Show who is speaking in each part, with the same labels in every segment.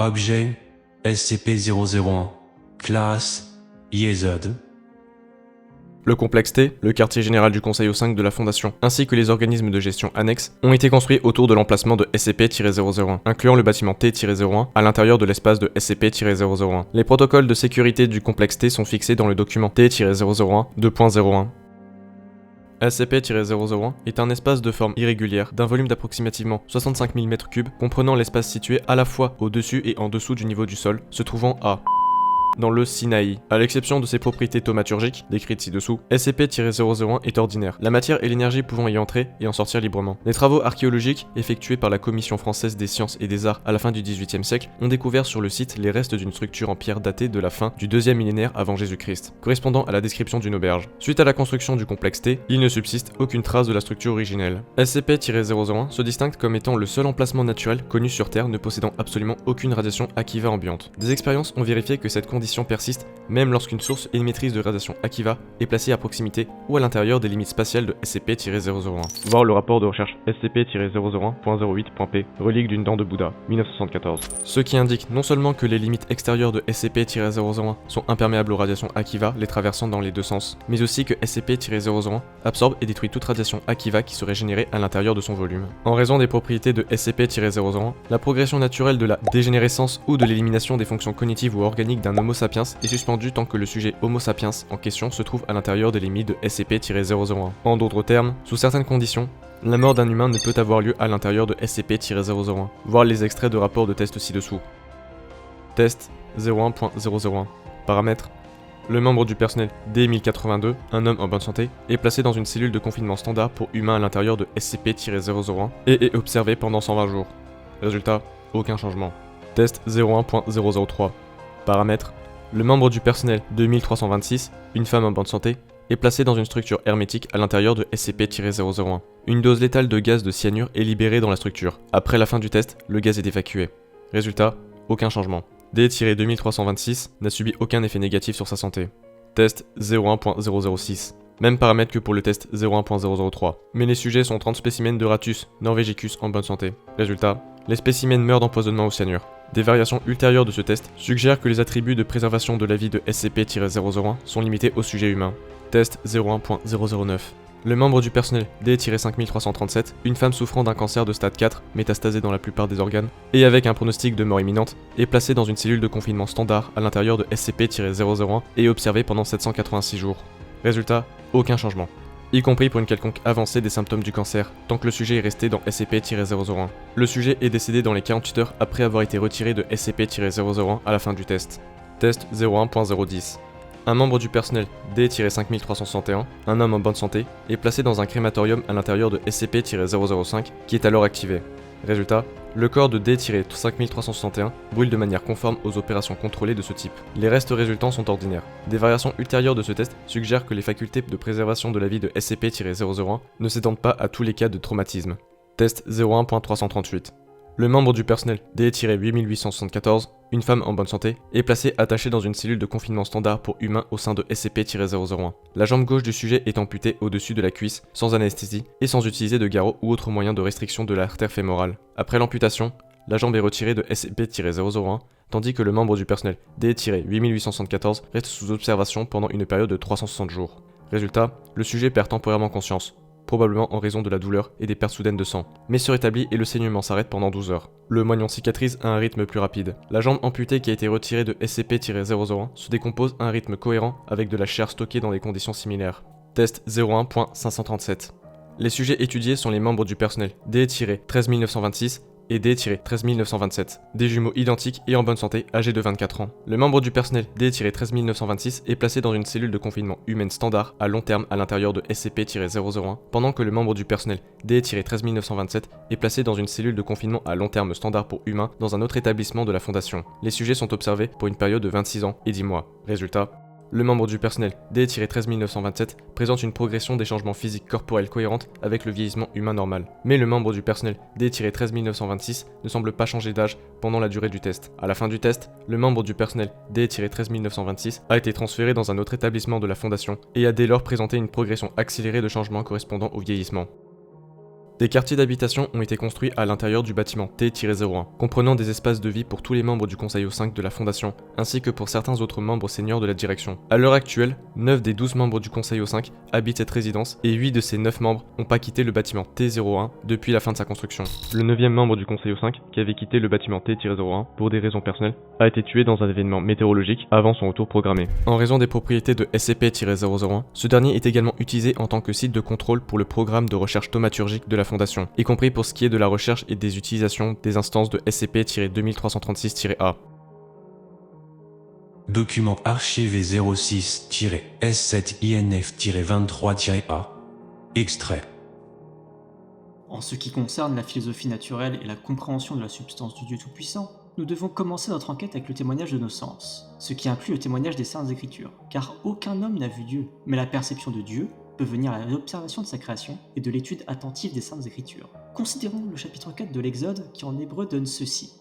Speaker 1: Objet, SCP-001. Classe, IEZ.
Speaker 2: Le complexe T, le quartier général du Conseil O5 de la Fondation, ainsi que les organismes de gestion annexes, ont été construits autour de l'emplacement de SCP-001, incluant le bâtiment T-01 à l'intérieur de l'espace de SCP-001. Les protocoles de sécurité du complexe T sont fixés dans le document T-01 2.01. SCP-001 est un espace de forme irrégulière d'un volume d'approximativement 65 000 m3 comprenant l'espace situé à la fois au-dessus et en dessous du niveau du sol, se trouvant à dans le Sinaï. À l'exception de ses propriétés thaumaturgiques, décrites ci-dessous, SCP-001 est ordinaire, la matière et l'énergie pouvant y entrer et en sortir librement. Les travaux archéologiques effectués par la Commission française des sciences et des arts à la fin du XVIIIe siècle ont découvert sur le site les restes d'une structure en pierre datée de la fin du 2e millénaire avant Jésus-Christ, correspondant à la description d'une auberge. Suite à la construction du complexe T, il ne subsiste aucune trace de la structure originelle. SCP-001 se distingue comme étant le seul emplacement naturel connu sur Terre ne possédant absolument aucune radiation Akiva ambiante. Des expériences ont vérifié que cette condition persiste même lorsqu'une source émettrice de radiation Akiva est placée à proximité ou à l'intérieur des limites spatiales de SCP-001. Voir le rapport de recherche SCP-001.08.p, relique d'une dent de Bouddha, 1974. Ce qui indique non seulement que les limites extérieures de SCP-001 sont imperméables aux radiations Akiva les traversant dans les deux sens, mais aussi que SCP-001 absorbe et détruit toute radiation Akiva qui serait générée à l'intérieur de son volume. En raison des propriétés de SCP-001, la progression naturelle de la dégénérescence ou de l'élimination des fonctions cognitives ou organiques d'un Homo sapiens est suspendue tant que le sujet Homo sapiens en question se trouve à l'intérieur des limites de SCP-001. En d'autres termes, sous certaines conditions, la mort d'un humain ne peut avoir lieu à l'intérieur de SCP-001. Voir les extraits de rapports de test ci-dessous. Test 01.001. Paramètres. Le membre du personnel D1082, un homme en bonne santé, est placé dans une cellule de confinement standard pour humains à l'intérieur de SCP-001 et est observé pendant 120 jours. Résultat, aucun changement. Test 01.003. Paramètres. Le membre du personnel 2326, une femme en bonne santé, est placé dans une structure hermétique à l'intérieur de SCP-001. Une dose létale de gaz de cyanure est libérée dans la structure. Après la fin du test, le gaz est évacué. Résultat, aucun changement. D-2326 n'a subi aucun effet négatif sur sa santé. Test 01.006. Même paramètre que pour le test 01.003. Mais les sujets sont 30 spécimens de Ratus norvegicus en bonne santé. Résultat, les spécimens meurent d'empoisonnement au cyanure. Des variations ultérieures de ce test suggèrent que les attributs de préservation de la vie de SCP-001 sont limités au sujet humain. Test 01.009. Le membre du personnel D-5337, une femme souffrant d'un cancer de stade 4, métastasé dans la plupart des organes, et avec un pronostic de mort imminente, est placée dans une cellule de confinement standard à l'intérieur de SCP-001 et observée pendant 786 jours. Résultat, aucun changement, y compris pour une quelconque avancée des symptômes du cancer, tant que le sujet est resté dans SCP-001. Le sujet est décédé dans les 48 heures après avoir été retiré de SCP-001 à la fin du test. Test 01.010. Un membre du personnel D-5361, un homme en bonne santé, est placé dans un crématorium à l'intérieur de SCP-005 qui est alors activé. Résultat, le corps de D-5361 brûle de manière conforme aux opérations contrôlées de ce type. Les restes résultants sont ordinaires. Des variations ultérieures de ce test suggèrent que les facultés de préservation de la vie de SCP-001 ne s'étendent pas à tous les cas de traumatisme. Test 01.338. Le membre du personnel D-8874, une femme en bonne santé, est placé attaché dans une cellule de confinement standard pour humains au sein de SCP-001. La jambe gauche du sujet est amputée au-dessus de la cuisse, sans anesthésie et sans utiliser de garrot ou autre moyen de restriction de l'artère fémorale. Après l'amputation, la jambe est retirée de SCP-001, tandis que le membre du personnel D-8874 reste sous observation pendant une période de 360 jours. Résultat, le sujet perd temporairement conscience, probablement en raison de la douleur et des pertes soudaines de sang, mais se rétablit et le saignement s'arrête pendant 12 heures. Le moignon cicatrise à un rythme plus rapide. La jambe amputée qui a été retirée de SCP-001 se décompose à un rythme cohérent avec de la chair stockée dans des conditions similaires. Test 01.537. Les sujets étudiés sont les membres du personnel D-13926 et D-13927, des jumeaux identiques et en bonne santé, âgés de 24 ans. Le membre du personnel D-13926 est placé dans une cellule de confinement humaine standard à long terme à l'intérieur de SCP-001, pendant que le membre du personnel D-13927 est placé dans une cellule de confinement à long terme standard pour humains dans un autre établissement de la Fondation. Les sujets sont observés pour une période de 26 ans et 10 mois. Résultat, le membre du personnel D-13927 présente une progression des changements physiques corporels cohérente avec le vieillissement humain normal. Mais le membre du personnel D-13926 ne semble pas changer d'âge pendant la durée du test. À la fin du test, le membre du personnel D-13926 a été transféré dans un autre établissement de la Fondation et a dès lors présenté une progression accélérée de changements correspondant au vieillissement. Des quartiers d'habitation ont été construits à l'intérieur du bâtiment T-01, comprenant des espaces de vie pour tous les membres du Conseil O5 de la Fondation, ainsi que pour certains autres membres seniors de la direction. À l'heure actuelle, 9 des 12 membres du Conseil O5 habitent cette résidence et 8 de ces 9 membres n'ont pas quitté le bâtiment T01 depuis la fin de sa construction. Le 9e membre du Conseil O5, qui avait quitté le bâtiment T-01 pour des raisons personnelles, a été tué dans un événement météorologique avant son retour programmé. En raison des propriétés de SCP-001, ce dernier est également utilisé en tant que site de contrôle pour le programme de recherche thaumaturgique de la Fondation, y compris pour ce qui est de la recherche et des utilisations des instances de SCP-2336-A.
Speaker 1: Document archivé 06-S7INF-23-A. Extrait.
Speaker 3: En ce qui concerne la philosophie naturelle et la compréhension de la substance du Dieu Tout-Puissant, nous devons commencer notre enquête avec le témoignage de nos sens, ce qui inclut le témoignage des Saintes Écritures, car aucun homme n'a vu Dieu, mais la perception de Dieu peut venir à l'observation de sa création et de l'étude attentive des Saintes Écritures. Considérons le chapitre 4 de l'Exode qui en hébreu donne ceci.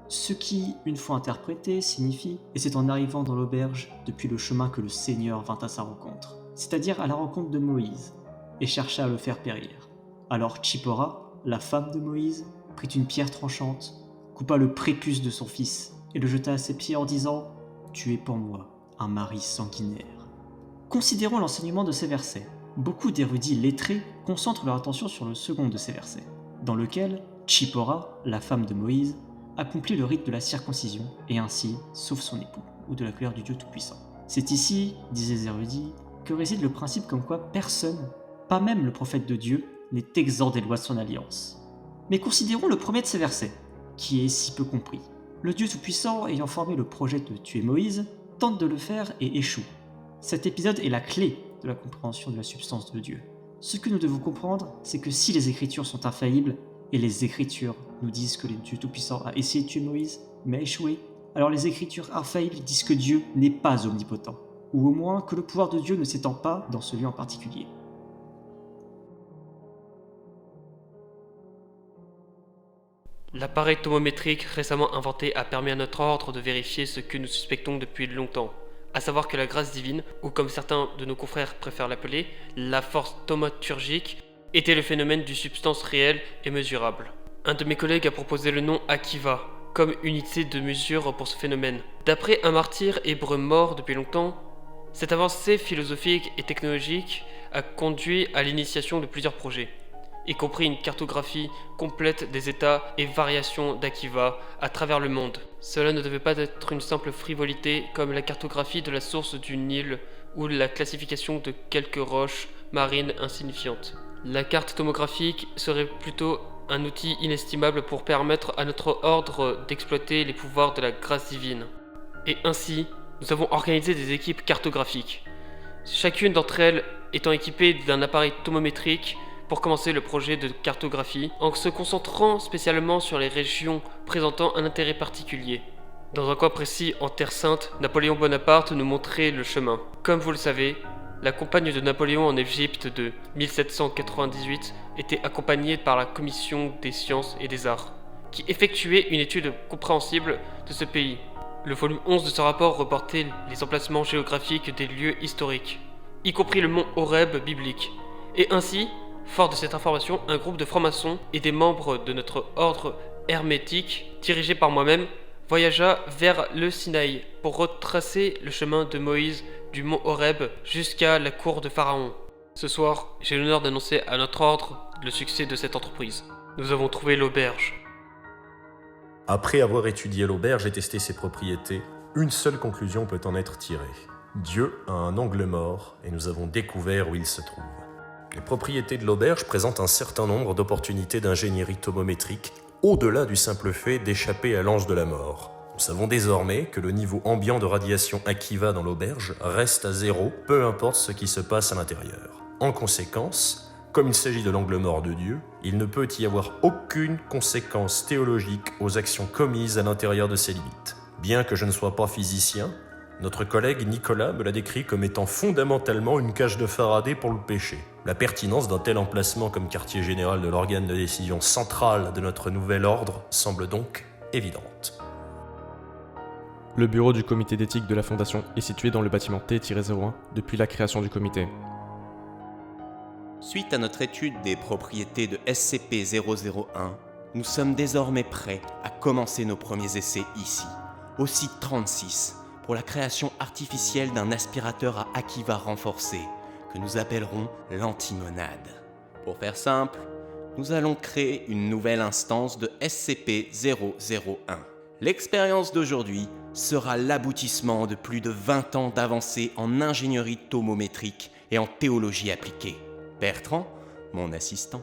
Speaker 3: Ce qui, une fois interprété, signifie « Et c'est en arrivant dans l'auberge, depuis le chemin que le Seigneur vint à sa rencontre », c'est-à-dire à la rencontre de Moïse, et chercha à le faire périr. Alors Tshipora, la femme de Moïse, prit une pierre tranchante, coupa le prépuce de son fils, et le jeta à ses pieds en disant « Tu es pour moi un mari sanguinaire ». Considérons l'enseignement de ces versets. Beaucoup d'érudits lettrés concentrent leur attention sur le second de ces versets, dans lequel Tshipora, la femme de Moïse, accomplit le rite de la circoncision et ainsi sauve son époux, ou de la colère du Dieu Tout-Puissant. C'est ici, disent les érudits, que réside le principe comme quoi personne, pas même le prophète de Dieu, n'est exempt des lois de son alliance. Mais considérons le premier de ces versets, qui est si peu compris. Le Dieu Tout-Puissant, ayant formé le projet de tuer Moïse, tente de le faire et échoue. Cet épisode est la clé de la compréhension de la substance de Dieu. Ce que nous devons comprendre, c'est que si les Écritures sont infaillibles, et les Écritures nous disent que le Dieu Tout-Puissant a essayé de tuer Moïse, mais a échoué, alors les Écritures infaillibles disent que Dieu n'est pas omnipotent, ou au moins que le pouvoir de Dieu ne s'étend pas dans ce lieu en particulier.
Speaker 4: L'appareil thermométrique récemment inventé a permis à notre ordre de vérifier ce que nous suspectons depuis longtemps, à savoir que la grâce divine, ou comme certains de nos confrères préfèrent l'appeler, la force thaumaturgique, était le phénomène d'une substance réelle et mesurable. Un de mes collègues a proposé le nom Akiva, comme unité de mesure pour ce phénomène. D'après un martyr hébreu mort depuis longtemps, cette avancée philosophique et technologique a conduit à l'initiation de plusieurs projets, y compris une cartographie complète des états et variations d'Akiva à travers le monde. Cela ne devait pas être une simple frivolité comme la cartographie de la source du Nil ou la classification de quelques roches marines insignifiantes. La carte tomographique serait plutôt un outil inestimable pour permettre à notre ordre d'exploiter les pouvoirs de la grâce divine. Et ainsi, nous avons organisé des équipes cartographiques, chacune d'entre elles étant équipée d'un appareil thermométrique pour commencer le projet de cartographie, en se concentrant spécialement sur les régions présentant un intérêt particulier. Dans un coin précis en Terre Sainte, Napoléon Bonaparte nous montrait le chemin. Comme vous le savez, la campagne de Napoléon en Égypte de 1798 était accompagnée par la Commission des sciences et des arts, qui effectuait une étude compréhensible de ce pays. Le volume 11 de ce rapport reportait les emplacements géographiques des lieux historiques, y compris le mont Horeb biblique. Et ainsi, fort de cette information, un groupe de francs-maçons et des membres de notre ordre hermétique, dirigé par moi-même, voyagea vers le Sinaï pour retracer le chemin de Moïse du mont Horeb jusqu'à la cour de Pharaon. Ce soir, j'ai l'honneur d'annoncer à notre ordre le succès de cette entreprise. Nous avons trouvé l'auberge.
Speaker 5: Après avoir étudié l'auberge et testé ses propriétés, une seule conclusion peut en être tirée. Dieu a un angle mort et nous avons découvert où il se trouve. Les propriétés de l'auberge présentent un certain nombre d'opportunités d'ingénierie thermométrique au-delà du simple fait d'échapper à l'ange de la mort. Nous savons désormais que le niveau ambiant de radiation Akiva dans l'auberge reste à 0, peu importe ce qui se passe à l'intérieur. En conséquence, comme il s'agit de l'angle mort de Dieu, il ne peut y avoir aucune conséquence théologique aux actions commises à l'intérieur de ses limites. Bien que je ne sois pas physicien, notre collègue Nicolas me l'a décrit comme étant fondamentalement une cage de Faraday pour le péché. La pertinence d'un tel emplacement comme quartier général de l'organe de décision central de notre nouvel ordre semble donc évidente.
Speaker 2: Le bureau du comité d'éthique de la Fondation est situé dans le bâtiment T-01 depuis la création du comité.
Speaker 6: Suite à notre étude des propriétés de SCP-001, nous sommes désormais prêts à commencer nos premiers essais ici, au site 36, pour la création artificielle d'un aspirateur à Akiva renforcé, que nous appellerons l'Antimonade. Pour faire simple, nous allons créer une nouvelle instance de SCP-001. L'expérience d'aujourd'hui sera l'aboutissement de plus de 20 ans d'avancées en ingénierie thermométrique et en théologie appliquée. Bertrand, mon assistant,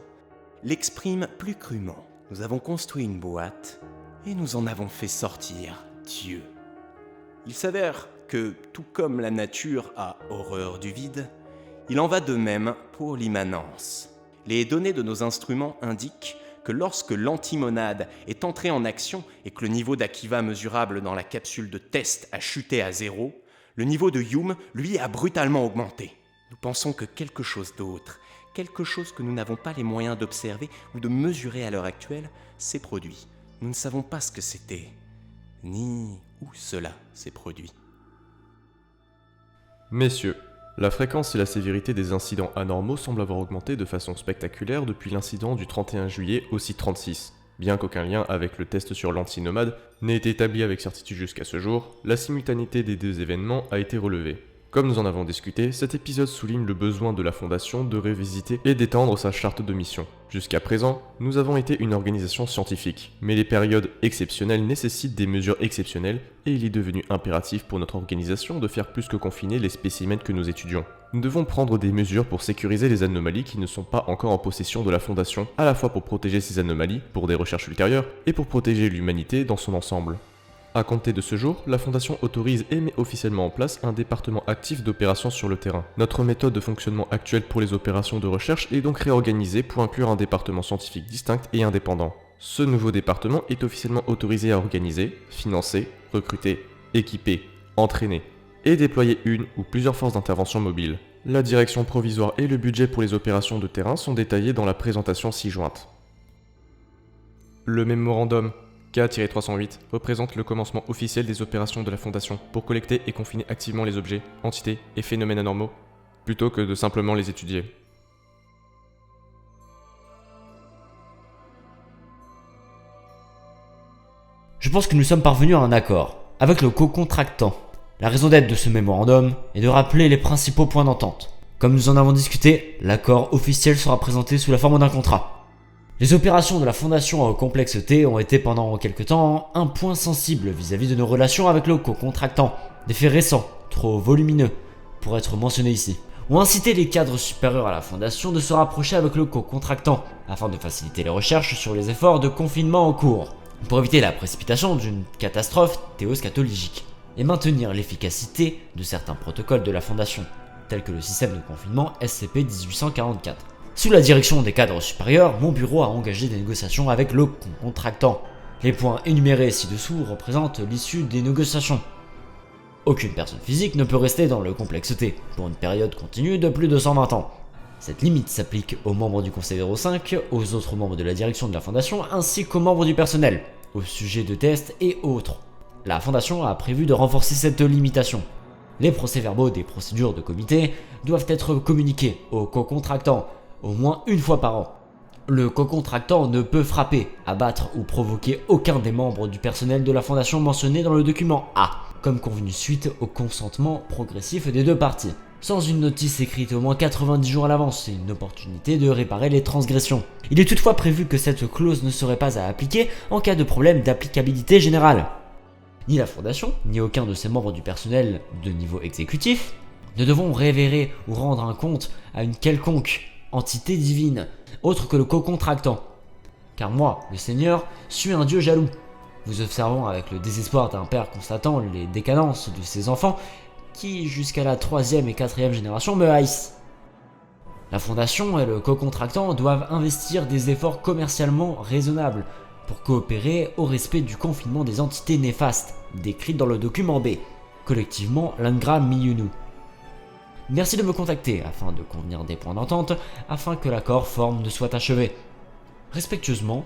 Speaker 6: l'exprime plus crûment. Nous avons construit une boîte et nous en avons fait sortir Dieu. Il s'avère que, tout comme la nature a horreur du vide, il en va de même pour l'immanence. Les données de nos instruments indiquent que lorsque l'antimonade est entrée en action et que le niveau d'Akiva mesurable dans la capsule de test a chuté à 0, le niveau de Hume, lui, a brutalement augmenté. Nous pensons que quelque chose d'autre, quelque chose que nous n'avons pas les moyens d'observer ou de mesurer à l'heure actuelle, s'est produit. Nous ne savons pas ce que c'était, ni où cela s'est produit.
Speaker 2: Messieurs, la fréquence et la sévérité des incidents anormaux semblent avoir augmenté de façon spectaculaire depuis l'incident du 31 juillet au site 36. Bien qu'aucun lien avec le test sur l'antinomade n'ait été établi avec certitude jusqu'à ce jour, la simultanéité des deux événements a été relevée. Comme nous en avons discuté, cet épisode souligne le besoin de la Fondation de révisiter et d'étendre sa charte de mission. Jusqu'à présent, nous avons été une organisation scientifique, mais les périodes exceptionnelles nécessitent des mesures exceptionnelles et il est devenu impératif pour notre organisation de faire plus que confiner les spécimens que nous étudions. Nous devons prendre des mesures pour sécuriser les anomalies qui ne sont pas encore en possession de la Fondation, à la fois pour protéger ces anomalies, pour des recherches ultérieures, et pour protéger l'humanité dans son ensemble. À compter de ce jour, la Fondation autorise et met officiellement en place un département actif d'opérations sur le terrain. Notre méthode de fonctionnement actuelle pour les opérations de recherche est donc réorganisée pour inclure un département scientifique distinct et indépendant. Ce nouveau département est officiellement autorisé à organiser, financer, recruter, équiper, entraîner et déployer une ou plusieurs forces d'intervention mobiles. La direction provisoire et le budget pour les opérations de terrain sont détaillés dans la présentation ci-jointe. Le mémorandum K-308 représente le commencement officiel des opérations de la Fondation pour collecter et confiner activement les objets, entités et phénomènes anormaux, plutôt que de simplement les étudier.
Speaker 7: Je pense que nous sommes parvenus à un accord, avec le co-contractant. La raison d'être de ce mémorandum est de rappeler les principaux points d'entente. Comme nous en avons discuté, l'accord officiel sera présenté sous la forme d'un contrat. Les opérations de la Fondation au complexe T ont été pendant quelque temps un point sensible vis-à-vis de nos relations avec le co-contractant. Des faits récents, trop volumineux, pour être mentionnés ici, ont incité les cadres supérieurs à la Fondation de se rapprocher avec le co-contractant, afin de faciliter les recherches sur les efforts de confinement en cours, pour éviter la précipitation d'une catastrophe théoscatologique, et maintenir l'efficacité de certains protocoles de la Fondation, tels que le système de confinement SCP-1844. Sous la direction des cadres supérieurs, mon bureau a engagé des négociations avec le contractant. Les points énumérés ci-dessous représentent l'issue des négociations. Aucune personne physique ne peut rester dans le complexe T pour une période continue de plus de 120 ans. Cette limite s'applique aux membres du Conseil 05, aux autres membres de la direction de la Fondation ainsi qu'aux membres du personnel, aux sujets de tests et autres. La Fondation a prévu de renforcer cette limitation. Les procès-verbaux des procédures de comité doivent être communiqués aux co-contractants au moins une fois par an. Le co-contractant ne peut frapper, abattre ou provoquer aucun des membres du personnel de la Fondation mentionné dans le document A, comme convenu suite au consentement progressif des deux parties, sans une notice écrite au moins 90 jours à l'avance et une opportunité de réparer les transgressions. Il est toutefois prévu que cette clause ne serait pas à appliquer en cas de problème d'applicabilité générale. Ni la Fondation, ni aucun de ses membres du personnel de niveau exécutif ne devront révérer ou rendre un compte à une quelconque entité divine, autre que le co-contractant. Car moi, le Seigneur, suis un Dieu jaloux. Vous observons avec le désespoir d'un père constatant les décadences de ses enfants qui, jusqu'à la 3e et 4e génération, me haïssent. La Fondation et le co-contractant doivent investir des efforts commercialement raisonnables pour coopérer au respect du confinement des entités néfastes, décrites dans le document B, collectivement l'Angram Miyunu. Merci de me contacter afin de convenir des points d'entente, afin que l'accord forme ne soit achevé. Respectueusement,